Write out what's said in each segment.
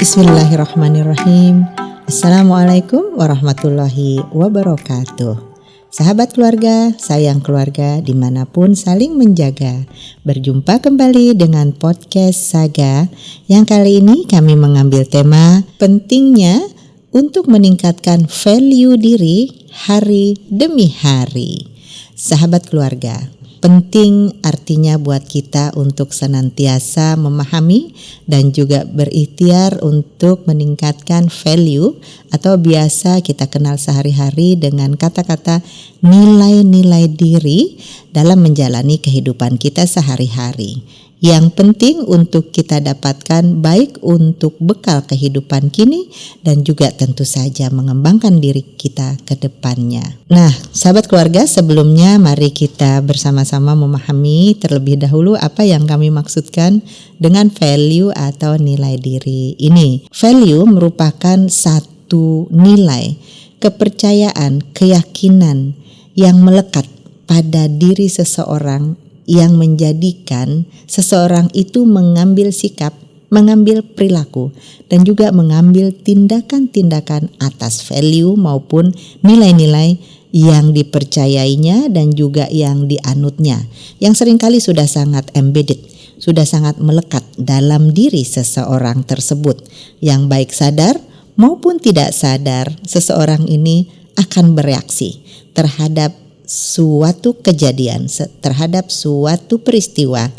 Bismillahirrahmanirrahim. Assalamualaikum warahmatullahi wabarakatuh. Sahabat keluarga, sayang keluarga dimanapun saling menjaga. Berjumpa kembali dengan podcast Saga yang kali ini kami mengambil tema pentingnya untuk meningkatkan value diri hari demi hari. Sahabat keluarga, penting artinya buat kita untuk senantiasa memahami dan juga berikhtiar untuk meningkatkan value atau biasa kita kenal sehari-hari dengan kata-kata nilai-nilai diri dalam menjalani kehidupan kita sehari-hari. Yang penting untuk kita dapatkan baik untuk bekal kehidupan kini dan juga tentu saja mengembangkan diri kita ke depannya. Nah, sahabat keluarga, sebelumnya mari kita bersama-sama memahami terlebih dahulu apa yang kami maksudkan dengan value atau nilai diri ini. Value merupakan satu nilai, kepercayaan, keyakinan yang melekat pada diri seseorang yang menjadikan seseorang itu mengambil sikap, mengambil perilaku, dan juga mengambil tindakan-tindakan atas value maupun nilai-nilai yang dipercayainya dan juga yang dianutnya, yang seringkali sudah sangat embedded, sudah sangat melekat dalam diri seseorang tersebut, yang baik sadar maupun tidak sadar seseorang ini akan bereaksi terhadap suatu kejadian, terhadap suatu peristiwa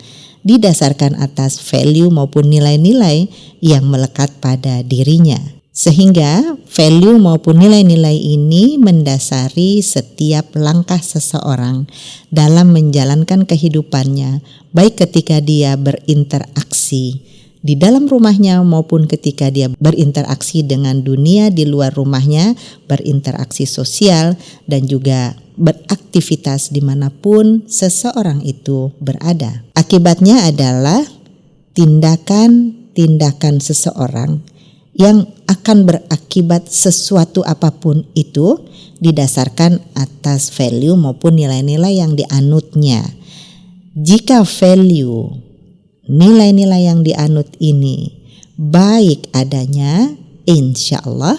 didasarkan atas value maupun nilai-nilai yang melekat pada dirinya. Sehingga value maupun nilai-nilai ini mendasari setiap langkah seseorang dalam menjalankan kehidupannya, baik ketika dia berinteraksi di dalam rumahnya maupun ketika dia berinteraksi dengan dunia di luar rumahnya, berinteraksi sosial dan juga beraktivitas dimanapun seseorang itu berada. Akibatnya adalah tindakan-tindakan seseorang yang akan berakibat sesuatu apapun itu didasarkan atas value maupun nilai-nilai yang dianutnya. Jika value, nilai-nilai yang dianut ini baik adanya, insya Allah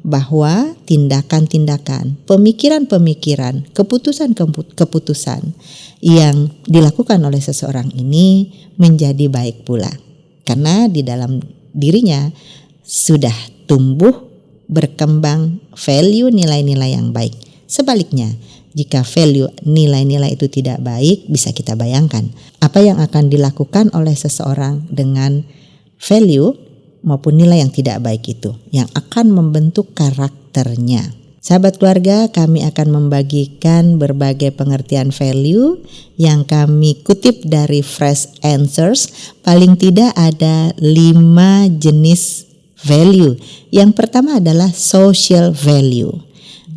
bahwa tindakan-tindakan, pemikiran-pemikiran, keputusan-keputusan yang dilakukan oleh seseorang ini menjadi baik pula. Karena di dalam dirinya sudah tumbuh berkembang value nilai-nilai yang baik. Sebaliknya, jika value nilai-nilai itu tidak baik, bisa kita bayangkan apa yang akan dilakukan oleh seseorang dengan value maupun nilai yang tidak baik itu, yang akan membentuk karakternya. Sahabat keluarga, kami akan membagikan berbagai pengertian value yang kami kutip dari Fresh Answers. Paling tidak ada 5 jenis value. Yang pertama adalah social value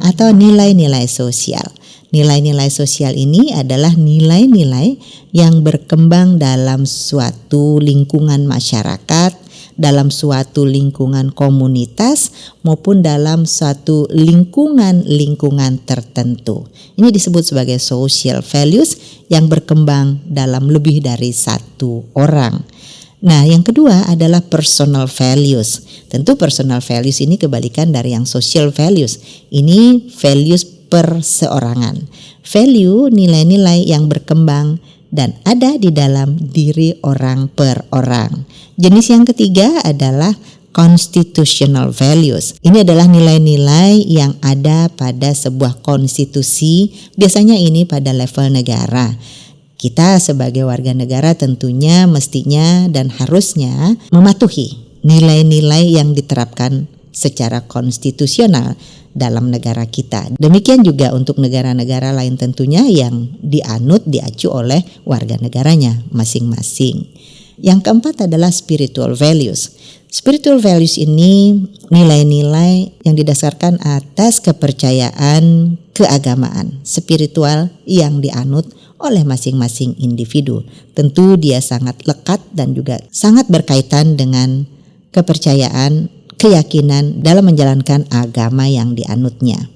atau nilai-nilai sosial. Nilai-nilai sosial ini adalah nilai-nilai yang berkembang dalam suatu lingkungan masyarakat, dalam suatu lingkungan komunitas maupun dalam suatu lingkungan tertentu. Ini disebut sebagai social values yang berkembang dalam lebih dari satu orang. Nah, yang kedua adalah personal values. Tentu personal values ini kebalikan dari yang social values. Ini values perseorangan. Value nilai-nilai yang berkembang dan ada di dalam diri orang per orang. Jenis yang ketiga adalah constitutional values. Ini adalah nilai-nilai yang ada pada sebuah konstitusi, biasanya ini pada level negara. Kita sebagai warga negara tentunya mestinya dan harusnya mematuhi nilai-nilai yang diterapkan secara konstitusional dalam negara kita. Demikian juga untuk negara-negara lain tentunya yang diacu oleh warga negaranya masing-masing. Yang keempat adalah spiritual values. Spiritual values ini nilai-nilai yang didasarkan atas kepercayaan keagamaan spiritual yang dianut oleh masing-masing individu. Tentu dia sangat lekat dan juga sangat berkaitan dengan kepercayaan, keyakinan dalam menjalankan agama yang dianutnya.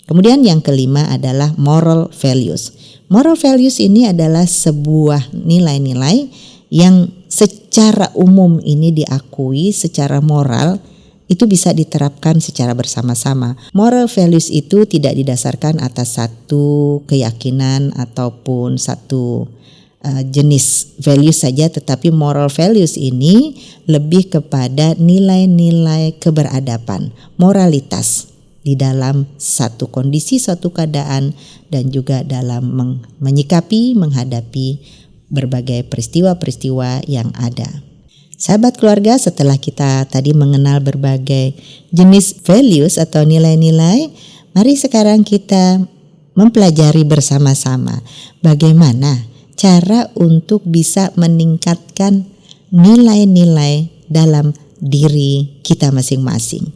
Kemudian yang kelima adalah moral values. Moral values ini adalah sebuah nilai-nilai yang secara umum ini diakui secara moral itu bisa diterapkan secara bersama-sama. Moral values itu tidak didasarkan atas satu keyakinan ataupun satu jenis values saja, tetapi moral values ini lebih kepada nilai-nilai keberadaban, moralitas di dalam satu kondisi, suatu keadaan, dan juga dalam menyikapi, menghadapi berbagai peristiwa-peristiwa yang ada. Sahabat keluarga, setelah kita tadi mengenal berbagai jenis values atau nilai-nilai, mari sekarang kita mempelajari bersama-sama bagaimana cara untuk bisa meningkatkan nilai-nilai dalam diri kita masing-masing.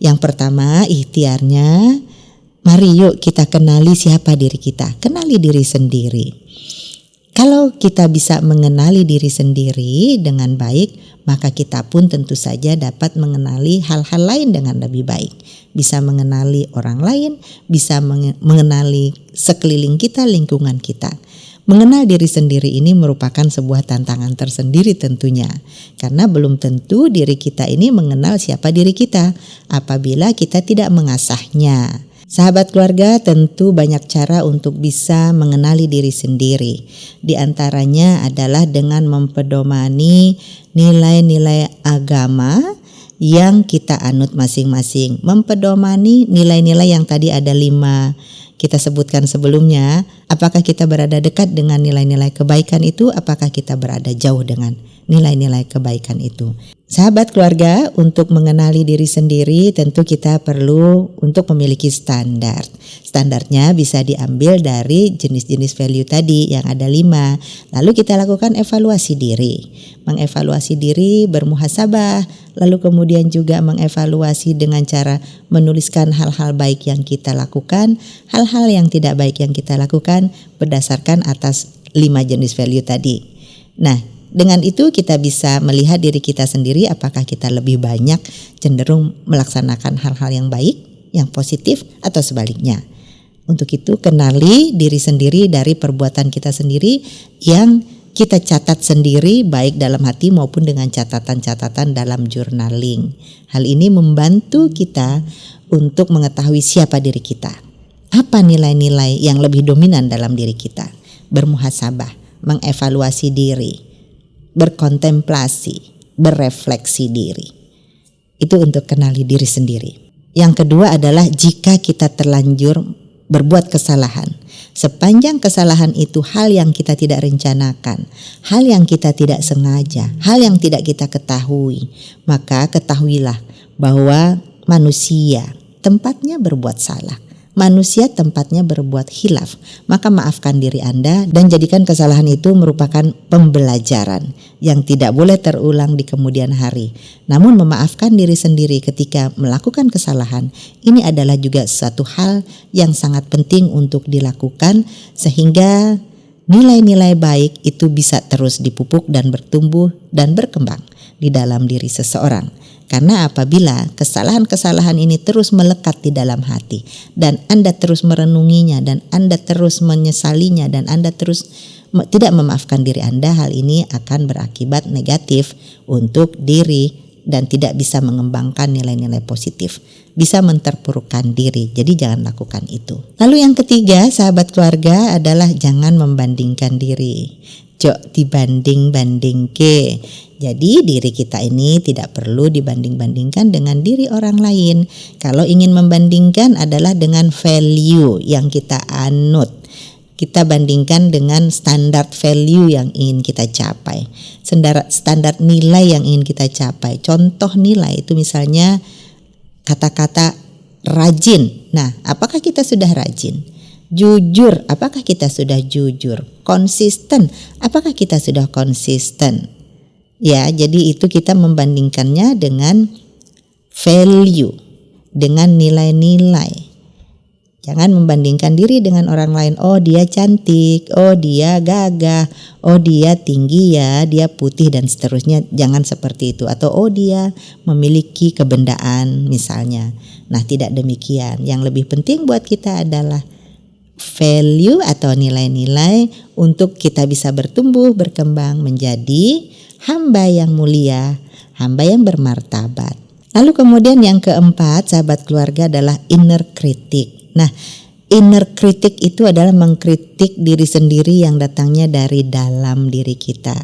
Yang pertama, ikhtiarnya, mari yuk kita kenali siapa diri kita, kenali diri sendiri. Kalau kita bisa mengenali diri sendiri dengan baik, maka kita pun tentu saja dapat mengenali hal-hal lain dengan lebih baik. Bisa mengenali orang lain, bisa mengenali sekeliling kita, lingkungan kita. Mengenal diri sendiri ini merupakan sebuah tantangan tersendiri tentunya. Karena belum tentu diri kita ini mengenal siapa diri kita apabila kita tidak mengasahnya. Sahabat keluarga, tentu banyak cara untuk bisa mengenali diri sendiri. Di antaranya adalah dengan mempedomani nilai-nilai agama yang kita anut masing-masing. Mempedomani nilai-nilai yang tadi ada 5 kita sebutkan sebelumnya. Apakah kita berada dekat dengan nilai-nilai kebaikan itu? Apakah kita berada jauh dengan nilai-nilai kebaikan itu? Sahabat keluarga, untuk mengenali diri sendiri tentu kita perlu untuk memiliki standar. Standarnya bisa diambil dari jenis-jenis value tadi yang ada 5. Lalu kita lakukan evaluasi diri. Mengevaluasi diri, bermuhasabah, lalu kemudian juga mengevaluasi dengan cara menuliskan hal-hal baik yang kita lakukan, hal-hal yang tidak baik yang kita lakukan berdasarkan atas 5 jenis value tadi. Nah, dengan itu kita bisa melihat diri kita sendiri apakah kita lebih banyak cenderung melaksanakan hal-hal yang baik, yang positif, atau sebaliknya. Untuk itu kenali diri sendiri dari perbuatan kita sendiri yang kita catat sendiri baik dalam hati maupun dengan catatan-catatan dalam journaling. Hal ini membantu kita untuk mengetahui siapa diri kita. Apa nilai-nilai yang lebih dominan dalam diri kita? Bermuhasabah, mengevaluasi diri, berkontemplasi, berefleksi diri. Itu untuk kenali diri sendiri. Yang kedua adalah jika kita terlanjur berbuat kesalahan. Sepanjang kesalahan itu hal yang kita tidak rencanakan, hal yang kita tidak sengaja, hal yang tidak kita ketahui, maka ketahuilah bahwa manusia tempatnya berbuat salah. Manusia tempatnya berbuat khilaf, maka maafkan diri Anda dan jadikan kesalahan itu merupakan pembelajaran yang tidak boleh terulang di kemudian hari. Namun memaafkan diri sendiri ketika melakukan kesalahan ini adalah juga suatu hal yang sangat penting untuk dilakukan sehingga nilai-nilai baik itu bisa terus dipupuk dan bertumbuh dan berkembang di dalam diri seseorang. Karena apabila kesalahan-kesalahan ini terus melekat di dalam hati dan Anda terus merenunginya dan Anda terus menyesalinya dan Anda terus tidak memaafkan diri Anda, hal ini akan berakibat negatif untuk diri dan tidak bisa mengembangkan nilai-nilai positif. Bisa menterpurukkan diri, jadi jangan lakukan itu. Lalu yang ketiga, sahabat keluarga, adalah jangan membandingkan diri. Jok dibanding-bandingke. Jadi diri kita ini tidak perlu dibanding-bandingkan dengan diri orang lain. Kalau ingin membandingkan adalah dengan value yang kita anut. Kita bandingkan dengan standar value yang ingin kita capai. Standar nilai yang ingin kita capai. Contoh nilai itu misalnya kata-kata rajin. Nah, apakah kita sudah rajin? Jujur, apakah kita sudah jujur? Konsisten, apakah kita sudah konsisten? Ya, jadi itu kita membandingkannya dengan value, dengan nilai-nilai. Jangan membandingkan diri dengan orang lain. Oh, dia cantik, oh dia gagah, oh dia tinggi ya, dia putih dan seterusnya. Jangan seperti itu. Atau oh dia memiliki kebendaan misalnya. Nah, tidak demikian. Yang lebih penting buat kita adalah value atau nilai-nilai untuk kita bisa bertumbuh, berkembang menjadi hamba yang mulia, hamba yang bermartabat. Lalu kemudian yang keempat, sahabat keluarga, adalah inner critic. Nah, inner critic itu adalah mengkritik diri sendiri yang datangnya dari dalam diri kita.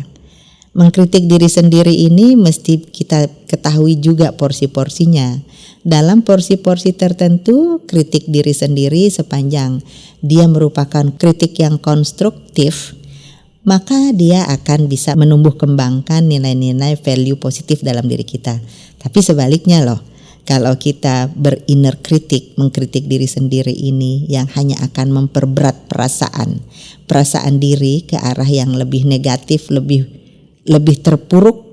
Mengkritik diri sendiri ini mesti kita ketahui juga porsi-porsinya. Dalam porsi-porsi tertentu, kritik diri sendiri sepanjang dia merupakan kritik yang konstruktif, maka dia akan bisa menumbuh kembangkan nilai-nilai value positif dalam diri kita. Tapi sebaliknya loh, kalau kita berinner kritik, mengkritik diri sendiri ini yang hanya akan memperberat perasaan diri ke arah yang lebih negatif, lebih terpuruk,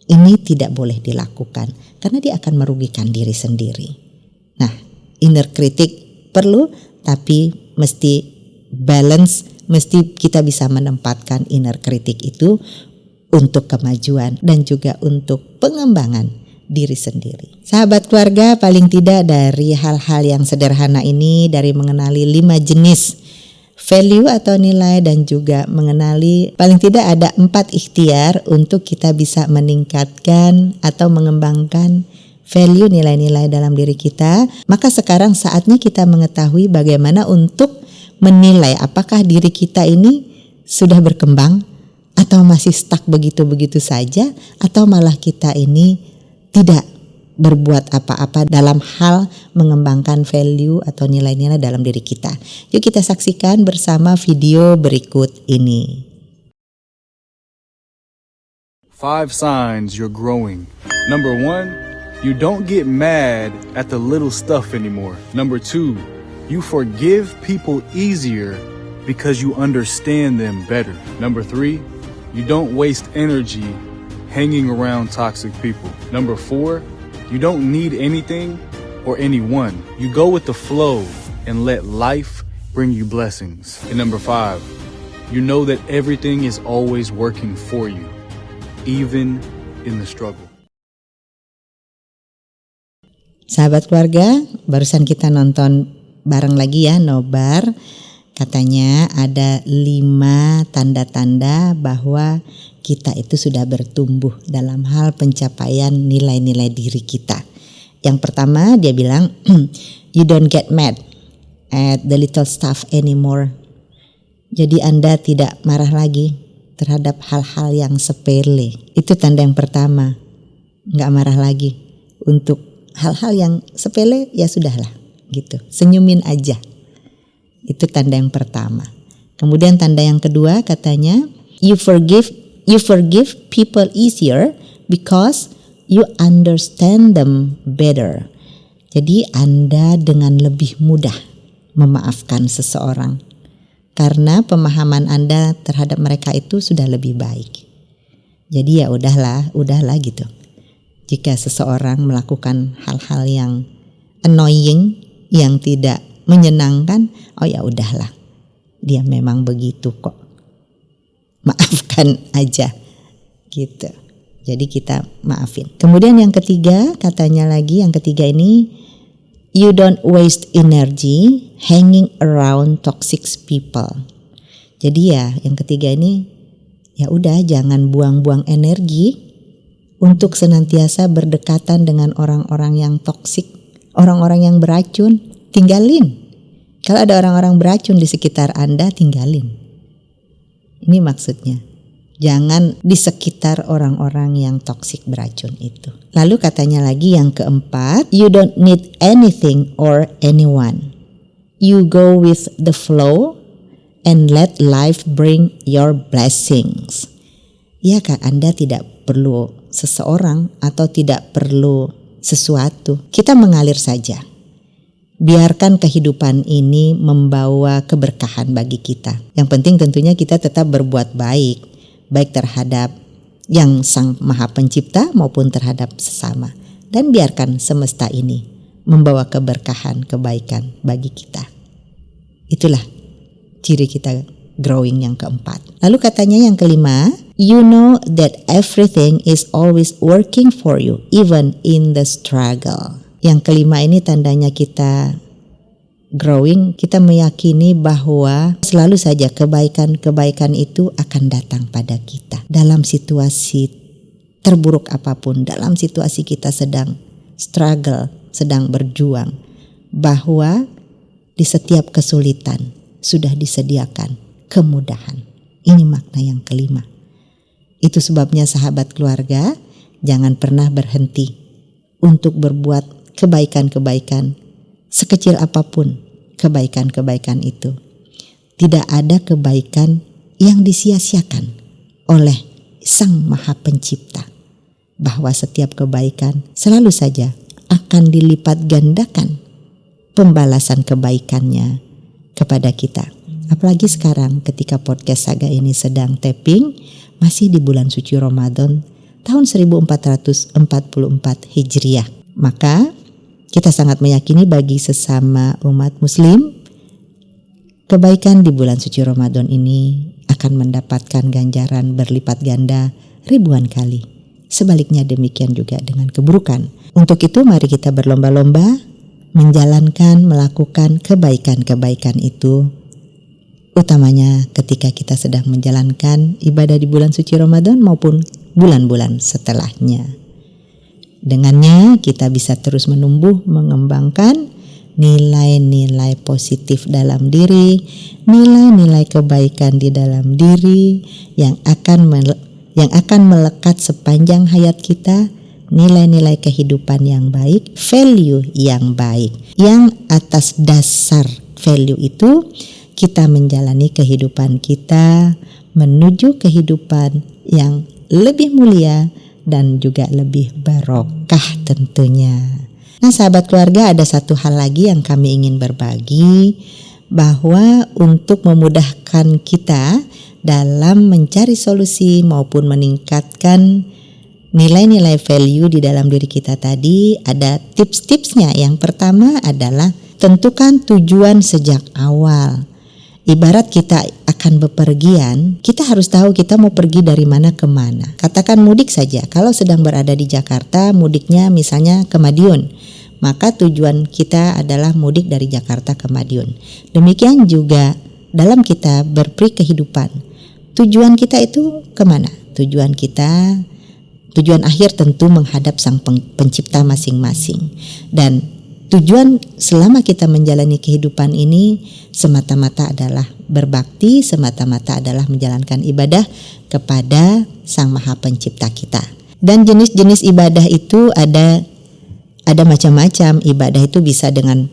ini tidak boleh dilakukan karena dia akan merugikan diri sendiri. Nah, inner kritik perlu, tapi mesti balance, mesti kita bisa menempatkan inner kritik itu untuk kemajuan dan juga untuk pengembangan diri sendiri. Sahabat keluarga, paling tidak dari hal-hal yang sederhana ini, dari mengenali 5 jenis value atau nilai dan juga mengenali paling tidak ada 4 ikhtiar untuk kita bisa meningkatkan atau mengembangkan value nilai-nilai dalam diri kita. Maka sekarang saatnya kita mengetahui bagaimana untuk menilai apakah diri kita ini sudah berkembang atau masih stuck begitu-begitu saja, atau malah kita ini tidak berbuat apa-apa dalam hal mengembangkan value atau nilai-nilai dalam diri kita. Yuk kita saksikan bersama video berikut ini. 5 signs you're growing. Number 1, you don't get mad at the little stuff anymore. Number 2, you forgive people easier because you understand them better. Number 3, you don't waste energy hanging around toxic people. Number 4, you don't need anything or anyone. You go with the flow and let life bring you blessings. And number 5, you know that everything is always working for you, even in the struggle. Sahabat keluarga, barusan kita nonton bareng lagi ya, nobar. Katanya ada 5 tanda-tanda bahwa kita itu sudah bertumbuh dalam hal pencapaian nilai-nilai diri kita. Yang pertama dia bilang, you don't get mad at the little stuff anymore. Jadi Anda tidak marah lagi terhadap hal-hal yang sepele. Itu tanda yang pertama. Nggak marah lagi untuk hal-hal yang sepele, ya sudahlah gitu. Senyumin aja. Itu tanda yang pertama. Kemudian tanda yang kedua katanya, you forgive people easier because you understand them better. Jadi Anda dengan lebih mudah memaafkan seseorang karena pemahaman Anda terhadap mereka itu sudah lebih baik. Jadi ya udahlah gitu. Jika seseorang melakukan hal-hal yang annoying, yang tidak menyenangkan, oh ya udahlah, dia memang begitu kok, maafkan aja gitu. Jadi kita maafin. Kemudian yang ketiga, katanya lagi yang ketiga ini, you don't waste energy hanging around toxic people. Jadi ya yang ketiga ini, ya udah jangan buang-buang energi untuk senantiasa berdekatan dengan orang-orang yang toksik, orang-orang yang beracun. Tinggalin. Kalau ada orang-orang beracun di sekitar Anda, tinggalin. Ini maksudnya. Jangan di sekitar orang-orang yang toksik beracun itu. Lalu katanya lagi yang keempat, you don't need anything or anyone. You go with the flow and let life bring your blessings. Ya kan, Anda tidak perlu seseorang atau tidak perlu sesuatu. Kita mengalir saja. Biarkan kehidupan ini membawa keberkahan bagi kita. Yang penting tentunya kita tetap berbuat baik terhadap yang Sang Maha Pencipta maupun terhadap sesama. Dan biarkan semesta ini membawa keberkahan, kebaikan bagi kita. Itulah ciri kita growing yang keempat. Lalu katanya yang kelima, you know that everything is always working for you, even in the struggle. Yang kelima ini tandanya kita growing, kita meyakini bahwa selalu saja kebaikan-kebaikan itu akan datang pada kita. Dalam situasi terburuk apapun, dalam situasi kita sedang struggle, sedang berjuang, bahwa di setiap kesulitan sudah disediakan kemudahan. Ini makna yang kelima. Itu sebabnya sahabat keluarga, jangan pernah berhenti untuk berbuat kebaikan-kebaikan, sekecil apapun kebaikan-kebaikan itu. Tidak ada kebaikan yang disia-siakan oleh Sang Maha Pencipta, bahwa setiap kebaikan selalu saja akan dilipat gandakan pembalasan kebaikannya kepada kita. Apalagi sekarang ketika podcast Saga ini sedang taping, masih di bulan suci Ramadan tahun 1444 Hijriah. Maka kita sangat meyakini bagi sesama umat muslim, kebaikan di bulan suci Ramadan ini akan mendapatkan ganjaran berlipat ganda ribuan kali. Sebaliknya demikian juga dengan keburukan. Untuk itu mari kita berlomba-lomba menjalankan, melakukan kebaikan-kebaikan itu, utamanya ketika kita sedang menjalankan ibadah di bulan suci Ramadan maupun bulan-bulan setelahnya. Dengannya kita bisa terus menumbuh, mengembangkan nilai-nilai positif dalam diri, nilai-nilai kebaikan di dalam diri yang akan melekat sepanjang hayat kita, nilai-nilai kehidupan yang baik, value yang baik. Yang atas dasar value itu kita menjalani kehidupan kita menuju kehidupan yang lebih mulia dan juga lebih barokah tentunya. Nah sahabat keluarga, ada satu hal lagi yang kami ingin berbagi, bahwa untuk memudahkan kita dalam mencari solusi maupun meningkatkan nilai-nilai value di dalam diri kita tadi, ada tips-tipsnya. Yang pertama adalah tentukan tujuan sejak awal. Ibarat kita akan bepergian, kita harus tahu kita mau pergi dari mana ke mana. Katakan mudik saja, kalau sedang berada di Jakarta, mudiknya misalnya ke Madiun, maka tujuan kita adalah mudik dari Jakarta ke Madiun. Demikian juga dalam kita berperi kehidupan, tujuan kita itu kemana? Tujuan akhir tentu menghadap Sang Pencipta masing-masing. Dan tujuan selama kita menjalani kehidupan ini semata-mata adalah berbakti, semata-mata adalah menjalankan ibadah kepada Sang Maha Pencipta kita. Dan jenis-jenis ibadah itu ada macam-macam. Ibadah itu bisa dengan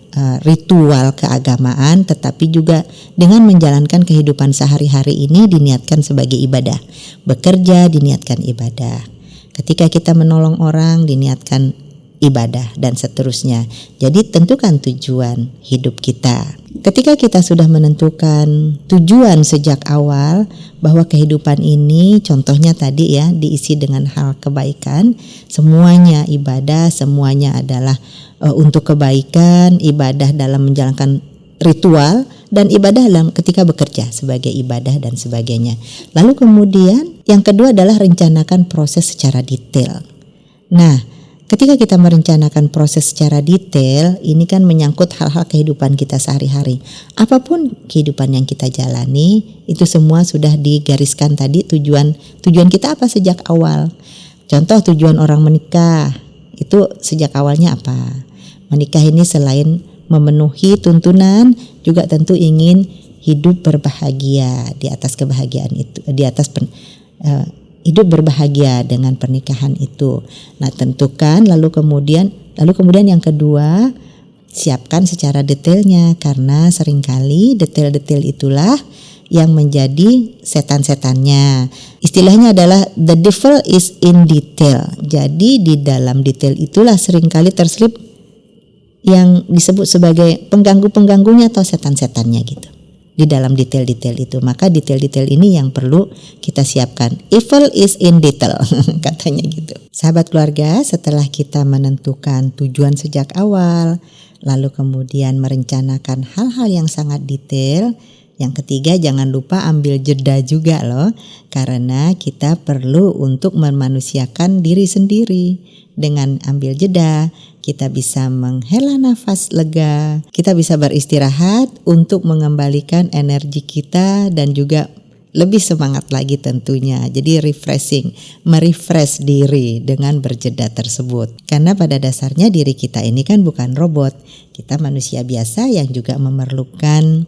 ritual keagamaan, tetapi juga dengan menjalankan kehidupan sehari-hari ini diniatkan sebagai ibadah. Bekerja diniatkan ibadah. Ketika kita menolong orang diniatkan ibadah dan seterusnya. Jadi tentukan tujuan hidup kita. Ketika kita sudah menentukan tujuan sejak awal bahwa kehidupan ini contohnya tadi ya diisi dengan hal kebaikan, semuanya ibadah, semuanya adalah untuk kebaikan, ibadah dalam menjalankan ritual dan ibadah dalam ketika bekerja sebagai ibadah dan sebagainya. Lalu kemudian yang kedua adalah rencanakan proses secara detail. Nah, ketika kita merencanakan proses secara detail, ini kan menyangkut hal-hal kehidupan kita sehari-hari. Apapun kehidupan yang kita jalani, itu semua sudah digariskan tadi tujuan kita apa sejak awal. Contoh tujuan orang menikah, itu sejak awalnya apa? Menikah ini selain memenuhi tuntunan, juga tentu ingin hidup berbahagia di atas kebahagiaan itu, hidup berbahagia dengan pernikahan itu. Nah, tentukan lalu kemudian yang kedua, siapkan secara detailnya, karena seringkali detail-detail itulah yang menjadi setan-setannya. Istilahnya adalah the devil is in detail. Jadi di dalam detail itulah seringkali terselip yang disebut sebagai pengganggu-pengganggunya atau setan-setannya gitu. Di dalam detail-detail itu, maka detail-detail ini yang perlu kita siapkan. Evil is in detail katanya gitu. Sahabat keluarga, setelah kita menentukan tujuan sejak awal, lalu kemudian merencanakan hal-hal yang sangat detail, Yang ketiga, jangan lupa ambil jeda juga loh, karena kita perlu untuk memanusiakan diri sendiri. Dengan ambil jeda, kita bisa menghela nafas lega, kita bisa beristirahat untuk mengembalikan energi kita dan juga lebih semangat lagi tentunya. Jadi refreshing, merefresh diri dengan berjeda tersebut. Karena pada dasarnya diri kita ini kan bukan robot, kita manusia biasa yang juga memerlukan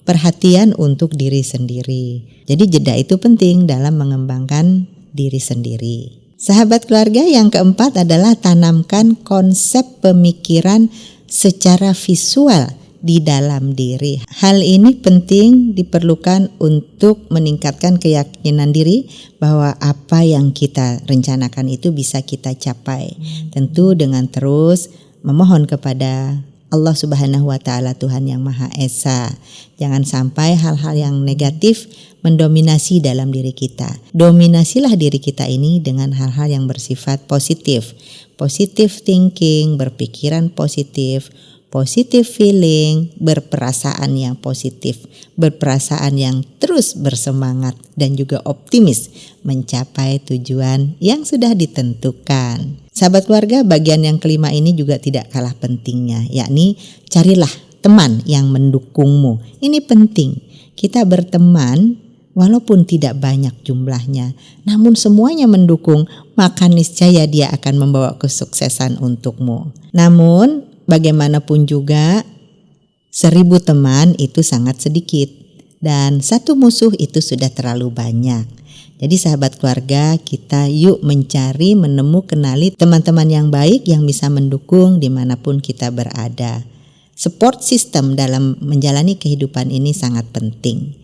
perhatian untuk diri sendiri. Jadi jeda itu penting dalam mengembangkan diri sendiri. Sahabat keluarga, yang keempat adalah tanamkan konsep pemikiran secara visual di dalam diri. Hal ini penting diperlukan untuk meningkatkan keyakinan diri bahwa apa yang kita rencanakan itu bisa kita capai. Tentu dengan terus memohon kepada Allah Subhanahu wa Ta'ala, Tuhan yang Maha Esa. Jangan sampai hal-hal yang negatif mendominasi dalam diri kita. Dominasilah diri kita ini dengan hal-hal yang bersifat positif. Positive thinking, berpikiran positif, positive feeling, berperasaan yang positif, berperasaan yang terus bersemangat dan juga optimis mencapai tujuan yang sudah ditentukan. Sahabat keluarga, bagian yang kelima ini juga tidak kalah pentingnya, yakni carilah teman yang mendukungmu. Ini penting. Kita berteman walaupun tidak banyak jumlahnya, namun semuanya mendukung, maka niscaya dia akan membawa kesuksesan untukmu. Namun bagaimanapun juga 1000 teman itu sangat sedikit dan 1 musuh itu sudah terlalu banyak. Jadi sahabat keluarga, kita yuk mencari, kenali teman-teman yang baik yang bisa mendukung dimanapun kita berada. Support system dalam menjalani kehidupan ini sangat penting.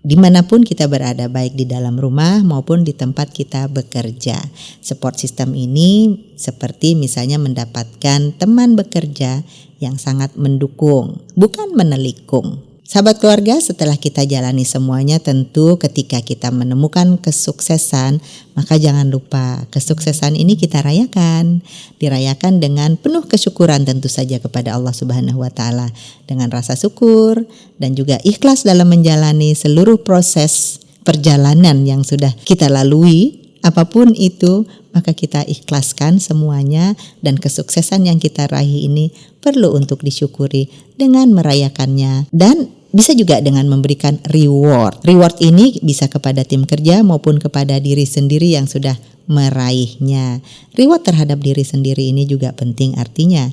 Dimanapun kita berada, baik di dalam rumah maupun di tempat kita bekerja. Support system ini seperti misalnya mendapatkan teman bekerja yang sangat mendukung, bukan menelikung. Sahabat keluarga, setelah kita jalani semuanya, tentu ketika kita menemukan kesuksesan, maka jangan lupa kesuksesan ini kita rayakan. Dirayakan dengan penuh kesyukuran tentu saja kepada Allah Subhanahu wa Ta'ala, dengan rasa syukur dan juga ikhlas dalam menjalani seluruh proses perjalanan yang sudah kita lalui. Apapun itu, maka kita ikhlaskan semuanya, dan kesuksesan yang kita raih ini perlu untuk disyukuri dengan merayakannya, dan bisa juga dengan memberikan reward. Reward ini bisa kepada tim kerja maupun kepada diri sendiri yang sudah meraihnya. Reward terhadap diri sendiri ini juga penting, artinya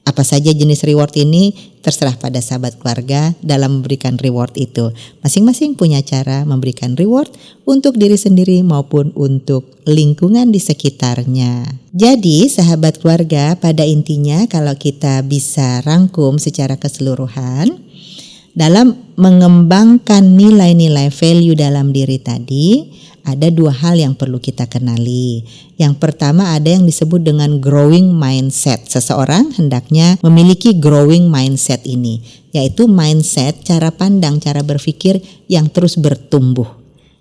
apa saja jenis reward ini terserah pada sahabat keluarga dalam memberikan reward itu. Masing-masing punya cara memberikan reward untuk diri sendiri maupun untuk lingkungan di sekitarnya. Jadi sahabat keluarga, pada intinya kalau kita bisa rangkum secara keseluruhan, dalam mengembangkan nilai-nilai value dalam diri tadi, ada 2 hal yang perlu kita kenali. Yang pertama, ada yang disebut dengan growing mindset. Seseorang hendaknya memiliki growing mindset ini, yaitu mindset, cara pandang, cara berpikir yang terus bertumbuh,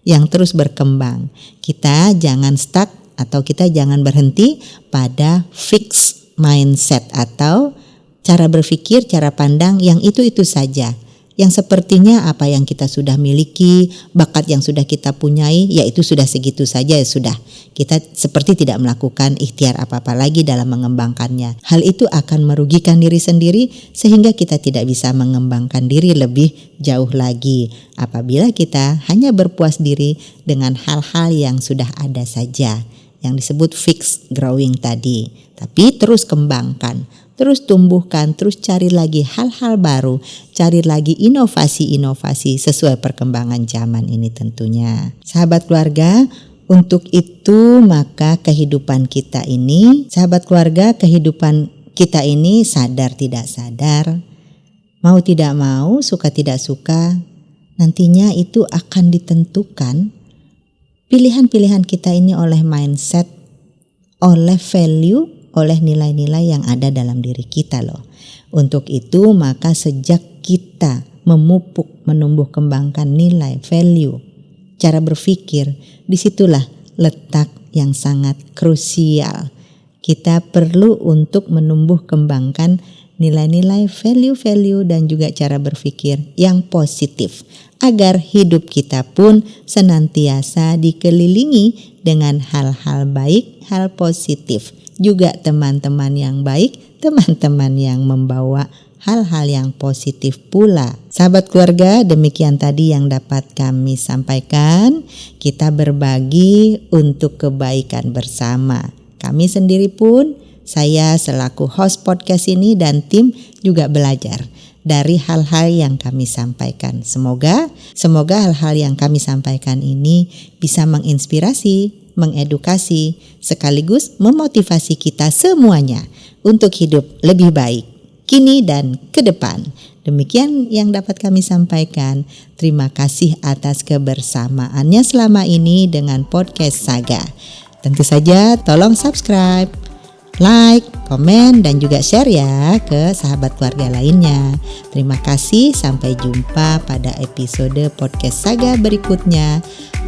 yang terus berkembang. Kita jangan stuck atau kita jangan berhenti pada fixed mindset atau cara berpikir, cara pandang yang itu-itu saja. Yang sepertinya apa yang kita sudah miliki, bakat yang sudah kita punyai, yaitu sudah segitu saja, ya sudah. Kita seperti tidak melakukan ikhtiar apa-apa lagi dalam mengembangkannya. Hal itu akan merugikan diri sendiri sehingga kita tidak bisa mengembangkan diri lebih jauh lagi. Apabila kita hanya berpuas diri dengan hal-hal yang sudah ada saja, yang disebut fixed growing tadi. Tapi terus kembangkan, terus tumbuhkan, terus cari lagi hal-hal baru, cari lagi inovasi-inovasi sesuai perkembangan zaman ini tentunya. Sahabat keluarga, untuk itu maka kehidupan kita ini, sahabat keluarga, kehidupan kita ini sadar tidak sadar, mau tidak mau, suka tidak suka, nantinya itu akan ditentukan pilihan-pilihan kita ini oleh mindset, oleh value, oleh nilai-nilai yang ada dalam diri kita loh. Untuk itu maka sejak kita memupuk, menumbuh kembangkan nilai, value, cara berpikir, disitulah letak yang sangat krusial. Kita perlu untuk menumbuh kembangkan nilai-nilai, value-value dan juga cara berpikir yang positif agar hidup kita pun senantiasa dikelilingi dengan hal-hal baik, hal positif. Juga teman-teman yang baik, teman-teman yang membawa hal-hal yang positif pula. Sahabat keluarga, demikian tadi yang dapat kami sampaikan. Kita berbagi untuk kebaikan bersama. Kami sendiri pun, saya selaku host podcast ini dan tim juga belajar dari hal-hal yang kami sampaikan. Semoga hal-hal yang kami sampaikan ini bisa menginspirasi, mengedukasi, sekaligus memotivasi kita semuanya untuk hidup lebih baik kini dan ke depan. Demikian yang dapat kami sampaikan. Terima kasih atas kebersamaannya selama ini dengan podcast Saga. Tentu saja tolong subscribe, like, komen, dan juga share ya ke sahabat keluarga lainnya. Terima kasih, sampai jumpa pada episode podcast Saga berikutnya.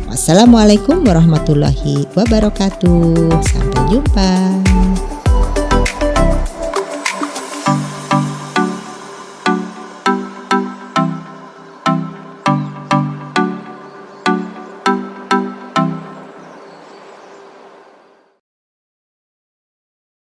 Wassalamualaikum warahmatullahi wabarakatuh. Sampai jumpa.